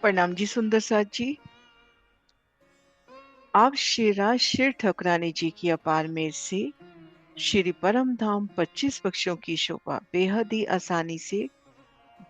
प्रणाम जी सुंदर साथ जी। आप श्री शिव ठकुरानी जी की अपार मेहर से श्री परम धाम 25 पक्षियों की शोभा बेहद ही आसानी से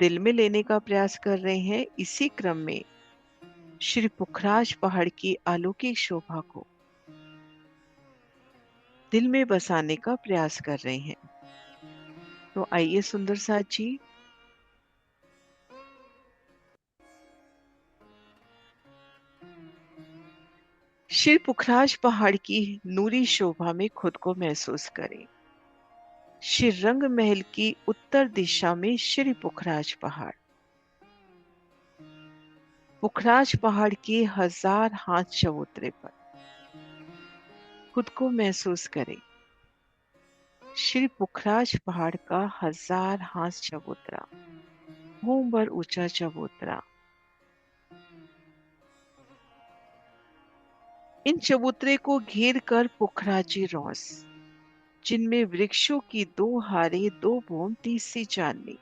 दिल में लेने का प्रयास कर रहे हैं। इसी क्रम में श्री पुखराज पहाड़ की अलौकिक शोभा को दिल में बसाने का प्रयास कर रहे हैं। तो आइए सुंदर साथ जी, श्री पुखराज पहाड़ की नूरी शोभा में खुद को महसूस करें। श्री रंग महल की उत्तर दिशा में श्री पुखराज पहाड़, पुखराज पहाड़ के 1000 हाथ चबूतरे पर खुद को महसूस करें। श्री पुखराज पहाड़ का 1000 हाथ चबूतरा, भूम भर ऊंचा चबूतरा। इन चबूतरे को घेर कर पुखराजी रॉस, जिनमें वृक्षों की 2 हारे 2 भूम तीसरी चांदनी,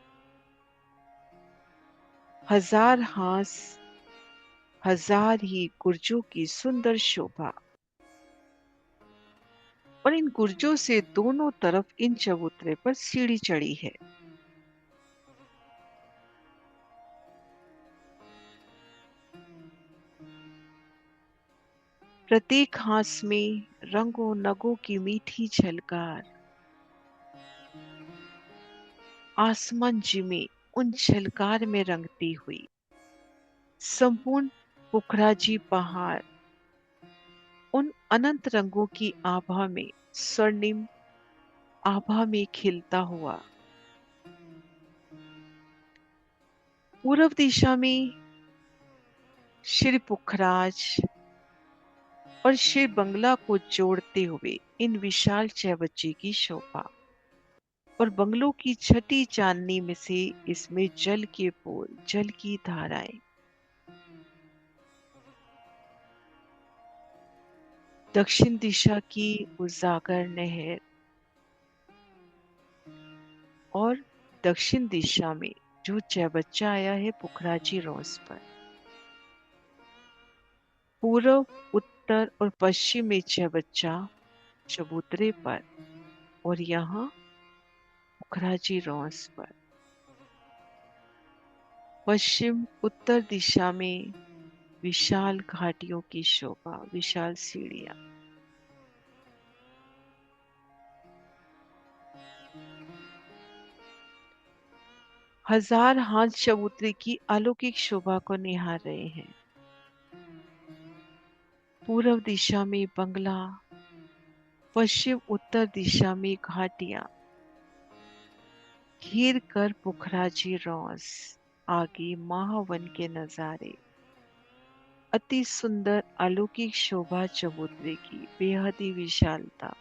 1000 हाथ, 1000 ही गुर्जों की सुंदर शोभा। और इन गुर्जों से दोनों तरफ इन चबूतरे पर सीढ़ी चढ़ी है। प्रत्येक हाथ में रंगों नगों की मीठी झलकार, आसमान जिमे उन झलकार में रंगती हुई। संपूर्ण पुखराजी पहाड़ उन अनंत रंगों की आभा में, स्वर्णिम आभा में खिलता हुआ। पूर्व दिशा में श्री पुखराज और श्री बंगला को जोड़ते हुए इन विशाल चौबच्चे की शोभा। और बंगलों की छठी चांदनी में से इसमें जल के पोल, जल की धाराएं, दक्षिण दिशा की उजागर नहर और दक्षिण दिशा में जो चौबच्चा आया है पुखराजी रोस पर, पूर्व उत्तर और पश्चिम में चौबच्चा चबूतरे पर और यहाँ पुखराजी रोस पर। पश्चिम उत्तर दिशा में विशाल घाटियों की शोभा, विशाल सीढ़ियां। हजार हाथ चबूतरे की अलौकिक शोभा को निहार रहे हैं। पूर्व दिशा में बंगला, पश्चिम उत्तर दिशा में घाटियां, घेर कर पुखराजी रॉस, आगे महावन के नजारे। अति सुंदर अलौकिक शोभा चबूतरे की, बेहद ही विशालता।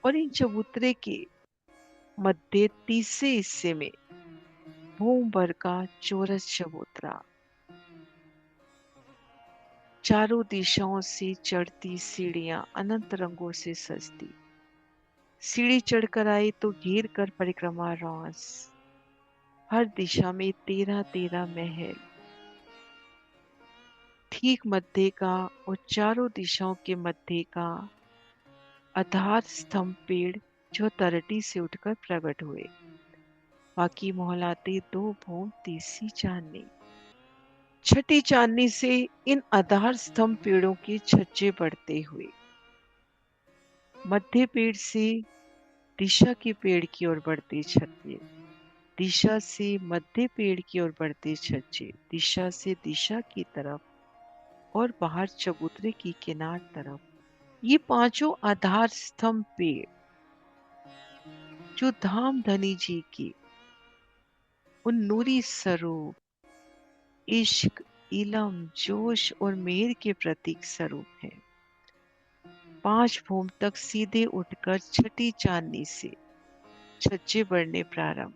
और इन चबूतरे के मध्य तीसरे हिस्से में भूम भर का चौरस चबूतरा, चारों दिशाओं से चढ़ती सीढ़ियां अनंत रंगों से सजती। सीढ़ी चढ़कर आए तो घेर कर परिक्रमा रॉस, हर दिशा में 13-13 महल, ठीक मध्य का और चारों दिशाओं के मध्य का आधार स्तंभ पेड़ जो तरटी से उठकर प्रकट हुए। बाकी मोहलाते 2 भूम तीसरी चांदनी, छठी चांदनी से इन आधार स्तंभ पेड़ों के छज्जे बढ़ते हुए मध्य पेड़ से दिशा के पेड़ की ओर बढ़ते छज्जे, दिशा से मध्य पेड़ की ओर बढ़ते छज्जे, दिशा से दिशा की तरफ और बाहर चबूतरे की किनार तरफ। ये पांचों आधार स्तंभ पेड़ जो धाम धनी जी की उन नूरी स्वरूप, इश्क, इलम, जोश और मेहर के प्रतीक स्वरूप है। 5 भूम तक सीधे उठकर छठी चांदनी से छज्जे बढ़ने प्रारंभ।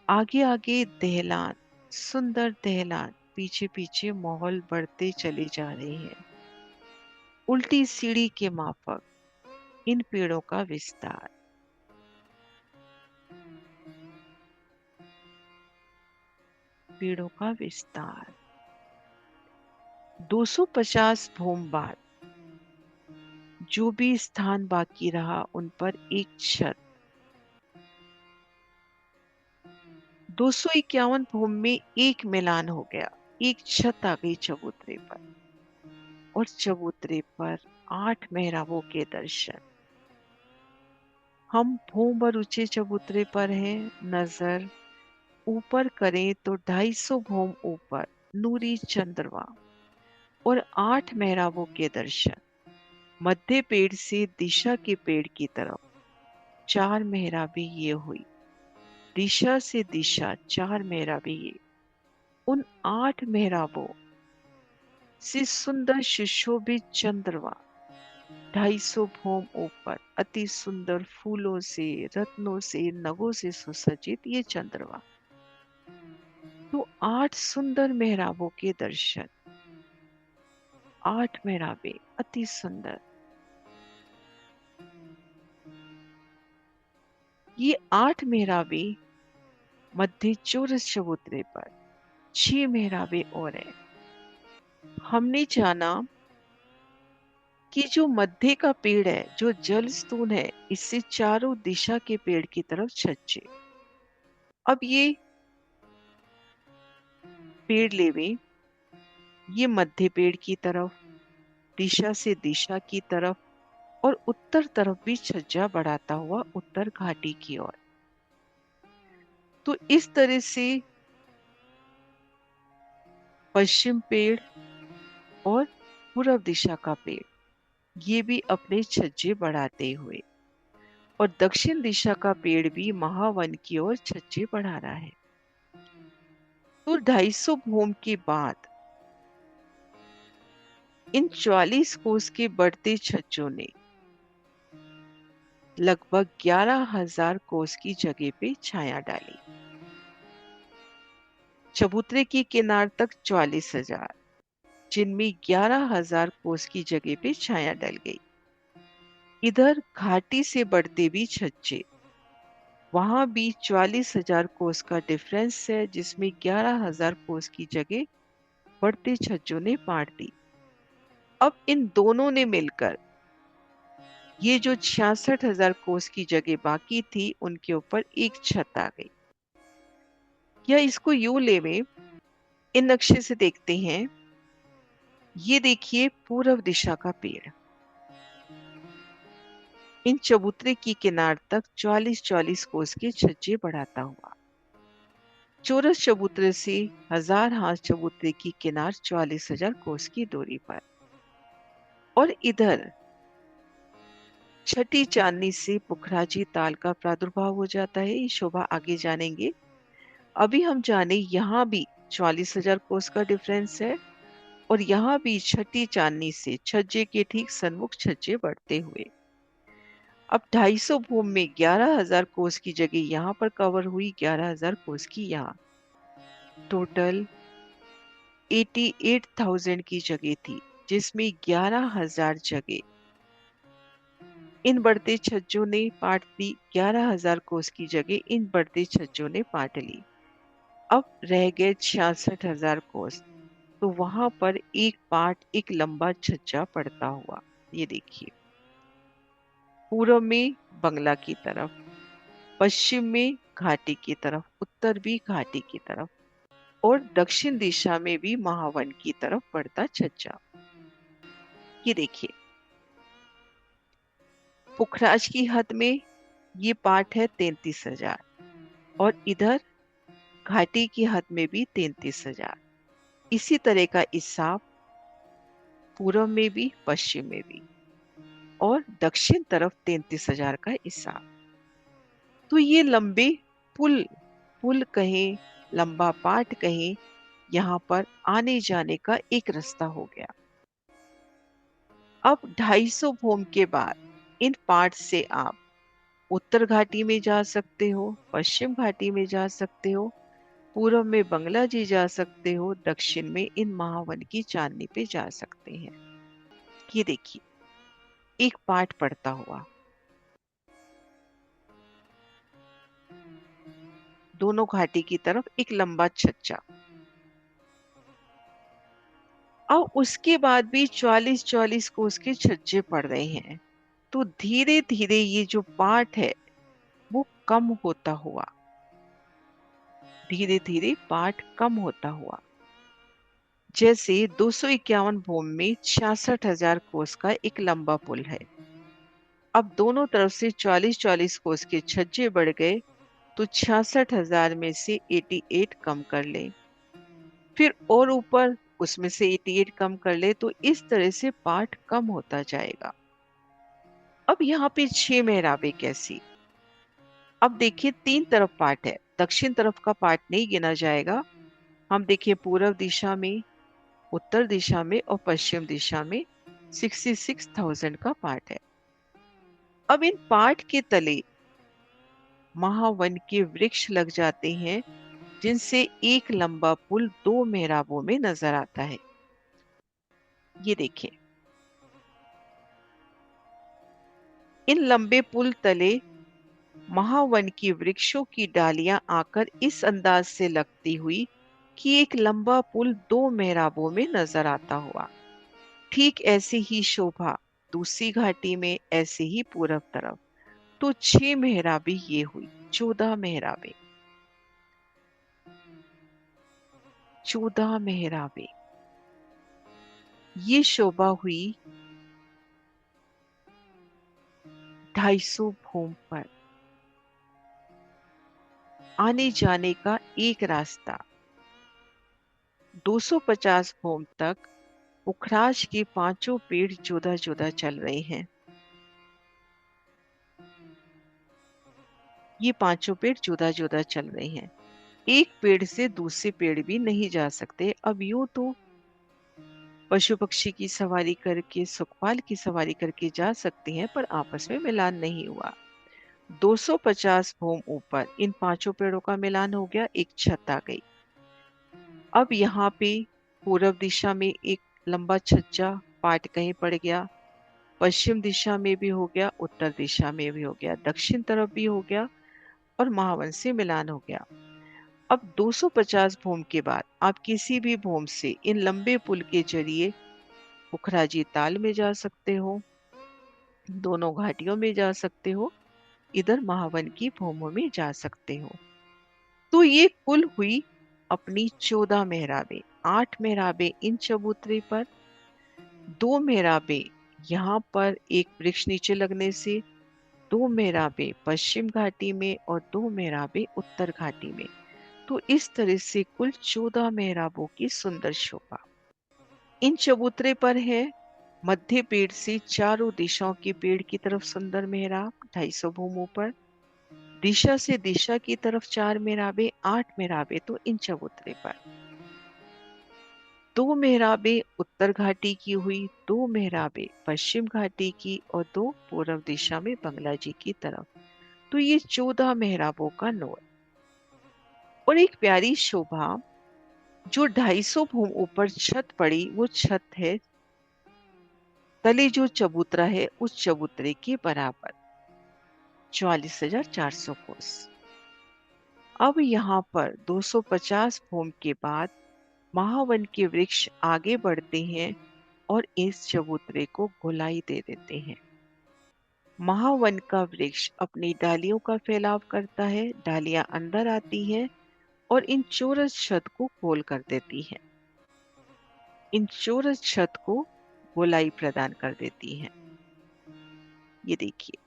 आगे आगे दहलान, सुंदर दहलान, पीछे पीछे महल बढ़ते चले जा रहे हैं। उल्टी सीढ़ी के माफक इन पेड़ों का विस्तार। पेड़ों का विस्तार। 250 भूम बाद जो भी स्थान बाकी रहा उन पर एक छत। 251 भूम में एक मिलान हो गया, एक छत आ गई चबूतरे पर, और चबूतरे पर 8 मेहराबों के दर्शन। हम भूम और ऊंचे चबूतरे पर हैं। नजर ऊपर करें तो 250 भूम ऊपर नूरी चंद्रमा और 8 मेहराबों के दर्शन। मध्य पेड़ से दिशा के पेड़ की तरफ 4 मेहराबें ये हुई। दिशा से दिशा 4 मेहराबें ये। उन 8 मेहराबों से सुंदर सुशोभित चंद्रमा 250 भौम ऊपर अति सुंदर फूलों से, रत्नों से, नगों से सुसज्जित ये चंद्रमा। तो 8 सुंदर मेहराबों के दर्शन। 8 मेहराबें अति सुंदर। ये 8 मेहराबें मध्य चौरस चबूतरे पर, 6 मेहराबें और है। हमने जाना कि जो मध्य का पेड़ है, जो जल स्तून है, इससे चारों दिशा के पेड़ की तरफ छज्जे। अब ये पेड़ लेवे, ये मध्य पेड़ की तरफ, दिशा से दिशा की तरफ और उत्तर तरफ भी छज्जा बढ़ाता हुआ उत्तर घाटी की ओर। तो इस तरह से पश्चिम पेड़ और पूर्व दिशा का पेड़ ये भी अपने छज्जे बढ़ाते हुए, और दक्षिण दिशा का पेड़ भी महावन की ओर छज्जे बढ़ा रहा है। तो 250 भूम के बाद इन 44 कोस के बढ़ते छज्जों ने लगभग 11,000 कोस की जगह पे छाया डाली। चबूतरे की किनार तक 44,000, जिनमें 11,000 कोस की जगह पे छाया डल गई। इधर घाटी से बढ़ते भी छज्जे, वहां भी 44,000 कोस का डिफरेंस है, जिसमें 11,000 कोस की जगह बढ़ते छज्जों ने बांट दी। अब इन दोनों ने मिलकर ये जो 66,000 कोस की जगह बाकी थी उनके ऊपर एक छत आ गई। या इसको यूं लेवे, इन नक्शे से देखते हैं। ये देखिए पूर्व दिशा का पेड़ इन चबूतरे की किनार तक 44-44 कोस के छज्जे बढ़ाता हुआ चौरस चबूतरे से 1000 हाथ चबूतरे की किनार 44,000 कोस की दूरी पर, और इधर छठी चांदनी से पुखराजी ताल का प्रादुर्भाव हो जाता है। ये शोभा आगे जानेंगे। अभी हम जाने यहाँ भी 44,000 कोस का डिफरेंस है, और यहाँ भी छठी चांदनी से छज्जे के ठीक सन्मुख छज्जे बढ़ते हुए अब 250 भूम में 11,000 कोस की जगह यहाँ पर कवर हुई, 11,000 कोस की यहाँ। टोटल 88,000 की जगह थी, जिसमें 11,000 जगह इन बढ़ते छज्जों ने पाट दी। 11,000 कोस की जगह इन बढ़ते छज्जों ने पाट ली। अब रह गए 66,000 कोस। तो वहां पर एक पाट, एक लंबा छज्जा पड़ता हुआ, ये देखिए, पूर्व में बंगला की तरफ, पश्चिम में घाटी की तरफ, उत्तर भी घाटी की तरफ, और दक्षिण दिशा में भी महावन की तरफ पड़ता छज्जा। ये देखिए, पुखराज की हद में ये पाठ है 33,000, और इधर घाटी की हद में भी 33,000। इसी तरह का हिसाब पूर्व में भी, पश्चिम में भी, और दक्षिण तरफ 33,000 का हिसाब। तो ये लंबे पुल, पुल कहें, लंबा पाट कहें, यहाँ पर आने जाने का एक रास्ता हो गया। अब 250 भूम के बाद इन पाट से आप उत्तर घाटी में जा सकते हो, पश्चिम घाटी में जा सकते हो, पूर्व में बंगला जी जा सकते हो, दक्षिण में इन महावन की चांदनी पे जा सकते हैं। ये देखिए, एक पाठ पढ़ता हुआ दोनों घाटी की तरफ एक लंबा छज्जा, और उसके बाद भी 44-44 कोस के छज्जे पड़ रहे हैं। तो धीरे धीरे ये जो पाठ है वो कम होता हुआ, धीरे धीरे पाठ कम होता हुआ, जैसे 251 भूम में 66,000 कोस का एक लंबा पुल है। अब दोनों तरफ से 44-44 कोस के छज्जे बढ़ गए, तो 66,000 में से 88 कम कर ले, फिर और ऊपर उसमें से 88 कम कर ले, तो इस तरह से पाठ कम होता जाएगा। अब यहाँ पे 6 मेहराबें कैसी? अब देखिए 3 तरफ पाठ है, दक्षिण तरफ का पाठ नहीं गिना जाएगा। हम देखिए पूर्व दिशा में, उत्तर दिशा में और पश्चिम दिशा में 66,000 का पाठ है। अब इन पाठ के तले महावन के वृक्ष लग जाते हैं, जिनसे एक लंबा पुल 2 मेहराबों में नजर आता है। ये देखिए, इन लंबे पुल तले महावन की वृक्षों की डालियां आकर इस अंदाज से लगती हुई कि एक लंबा पुल 2 मेहराबों में नजर आता हुआ। ठीक ऐसी ही शोभा दूसरी घाटी में, ऐसे ही पूरब तरफ। तो 6 मेहराबें ये हुई, 14 मेहराबें, 14 मेहराबें। ये शोभा हुई 250 भूम पर। आने जाने का एक रास्ता। 250 भूम तक पुखराज के पांचों पेड़ जुदा जुदा चल रहे हैं। ये पांचों पेड़ जुदा जुदा चल रहे हैं, एक पेड़ से दूसरे पेड़ भी नहीं जा सकते। अब यूं तो पशु पक्षी की सवारी करके, सुखपाल की सवारी करके जा सकते हैं, पर आपस में मिलान नहीं हुआ। 250 भूम ऊपर इन पांचों पेड़ों का मिलान हो गया, एक छत आ गई। अब यहाँ पे पूर्व दिशा में एक लंबा छज्जा पाट कहीं पड़ गया, पश्चिम दिशा में भी हो गया, उत्तर दिशा में भी हो गया, दक्षिण तरफ भी हो गया, और महावन से मिलान हो गया। अब 250 भूम के बाद आप किसी भी भूम से इन लंबे पुल के जरिए पुखराजी ताल में जा सकते हो, दोनों घाटियों में जा सकते हो, इधर महावन की भूमों में जा सकते हो। तो ये कुल हुई अपनी 14 मेहराबें। 8 मेहराबें इन चबूतरे पर, 2 मेहराबें यहाँ पर एक वृक्ष नीचे लगने से, 2 मेहराबें पश्चिम घाटी में और 2 मेहराबें उत्तर घाटी में। तो इस तरह से कुल 14 मेहराबों की सुंदर शोभा। इन चबूतरे पर है मध्य पेड़ से चारों दिशाओं के पेड़ की तरफ सुंदर मेहराब, 250 भूमों पर। दिशा से दिशा की तरफ 4 मेहराबें, 8 मेहराबें तो इन चबूतरे पर। 2 मेहराबें उत्तर घाटी की हुई, 2 मेहराबें पश्चिम घाटी की और 2 पूर्व दिशा में बंगला जी की तरफ। तो ये 14 मेहराबों का नोर। और एक प्यारी शोभा जो 250 भूम ऊपर छत पड़ी, वो छत है तले जो चबूतरा है उस चबूतरे के बराबर, 44,400 कोस। अब यहाँ पर 250 भूम के बाद महावन के वृक्ष आगे बढ़ते हैं और इस चबूतरे को गोलाई दे देते हैं। महावन का वृक्ष अपनी डालियों का फैलाव करता है, डालियां अंदर आती हैं और इन चौरस छत को गोल कर देती हैं। इन चौरस छत को गोलाई प्रदान कर देती हैं। ये देखिए,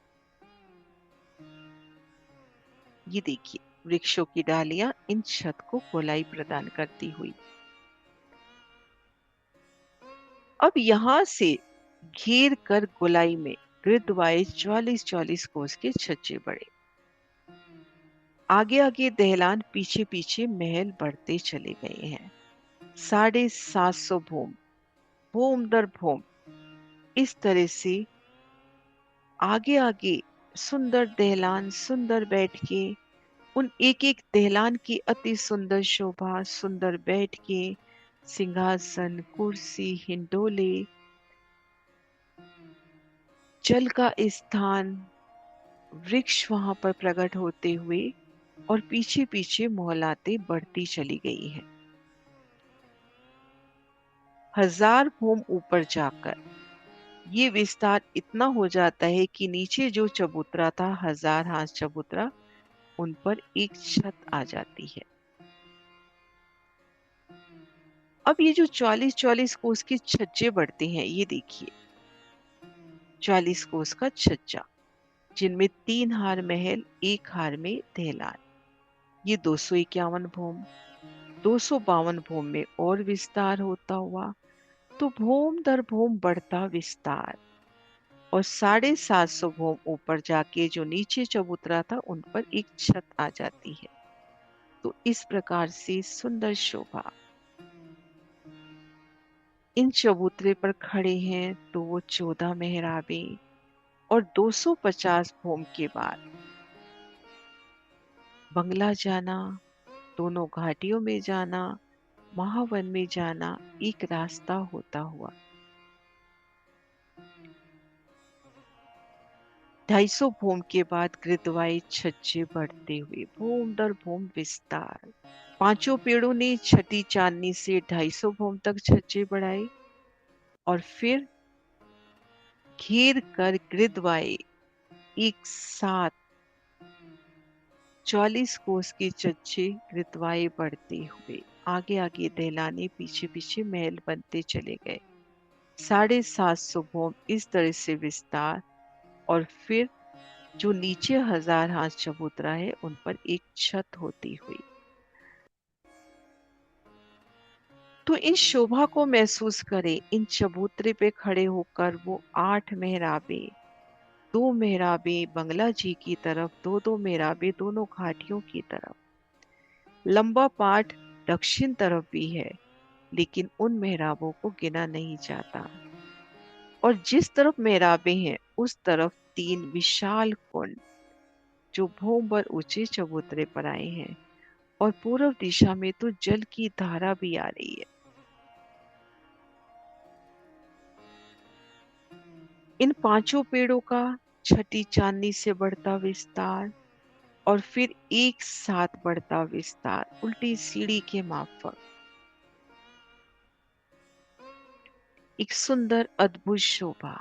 ये देखिए, वृक्षों की डालियां इन छत को गोलाई प्रदान करती हुई। अब यहां से घेर कर गोलाई में गृद्धवाइज 44-44 कोस के छज्जे बढ़े। आगे आगे दहलान, पीछे पीछे महल बढ़ते चले गए हैं। 750 भूम, भूम दर भूम, इस तरह से आगे आगे सुंदर दहलान, सुंदर बैठके, उन एक एक दहलान की अति सुंदर शोभा, सुंदर बैठके, सिंहासन, कुर्सी, हिंडोले, जल का स्थान, वृक्ष वहां पर प्रकट होते हुए और पीछे पीछे मोहलाते बढ़ती चली गई हैं। 1000 भोम ऊपर जाकर ये विस्तार इतना हो जाता है कि नीचे जो चबूतरा था, 1000 हाथ चबूतरा, उन पर एक छत आ जाती है। अब ये जो 44-44 कोस के छज्जे बढ़ते हैं, ये देखिए 40 कोस का छज्जा, जिनमें 3 हार महल, 1 हार में दहलान। ये 251 भोम, 252 भोम में और विस्तार होता हुआ, तो भोम दर भोम बढ़ता विस्तार, और 750 भोम ऊपर जाके जो नीचे चबूतरा था, उन पर एक छत आ जाती है। तो इस प्रकार से सुंदर शोभा इन चबूतरे पर खड़े हैं, तो वो 14 मेहराबे और 250 भोम के बाद बंगला जाना, दोनों घाटियों में जाना, महावन में जाना एक रास्ता होता हुआ। 250 भोम के बाद गिरदवाई छज्जे बढ़ते हुए भोम दर भोम विस्तार। पांचों पेड़ों ने छठी चांदनी से 250 भोम तक छज्जे बढ़ाए, और फिर घेर कर गिरदवाए एक साथ 44 कोस के छज्जे गिरदवाए बढ़ते हुए आगे आगे दहलाने, पीछे पीछे महल बनते चले गए। 750 भोम इस तरह से विस्तार, और फिर जो नीचे 1000 हाथ चबूतरा है, उन पर एक छत होती हुई। तो इन शोभा को महसूस करें। इन चबूतरे पे खड़े होकर वो 8 मेहराबे, 2 मेहराबे बंगला जी की तरफ, 2-2 मेहराबे दोनों घाटियों की तरफ। लंबा पाठ दक्षिण तरफ भी है, लेकिन उन मेहराबों को गिना नहीं जाता। और जिस तरफ मेहराबे हैं, उस तरफ 3 विशाल कुंड, जो भूम पर ऊंचे चबूतरे पर आए हैं, और पूर्व दिशा में तो जल की धारा भी आ रही है। इन पांचों पेड़ों का छठी चांदनी से बढ़ता विस्तार, और फिर एक साथ बढ़ता विस्तार उल्टी सीढ़ी के माफक, एक सुंदर अद्भुत शोभा।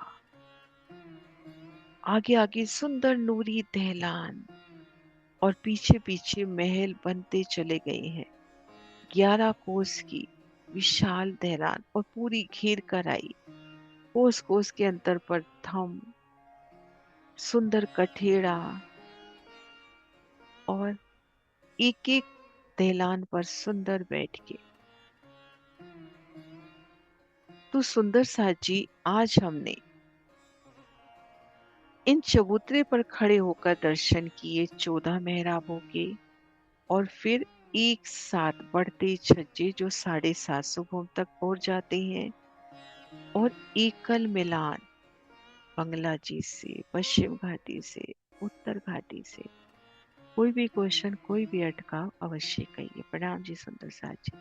आगे आगे सुंदर नूरी दहलान, और पीछे पीछे महल बनते चले गए हैं। 11 कोस की विशाल दहलान, और पूरी घेर कर आई। कोस कोस के अंतर पर थम, सुंदर कठेड़ा, और एक एक दहलान पर सुंदर बैठ के। तो सुंदर साथ जी, आज हमने इन चबूतरे पर खड़े होकर दर्शन किए 14 मेहराबों के, और फिर एक साथ बढ़ते छज्जे जो 750 भुम तक पहुंच जाते हैं, और एकल मिलान बंगला जी से, पश्चिम घाटी से, उत्तर घाटी से। कोई भी क्वेश्चन, कोई भी अटकाव अवश्य कहिए। प्रणाम जी सुंदर साथ जी।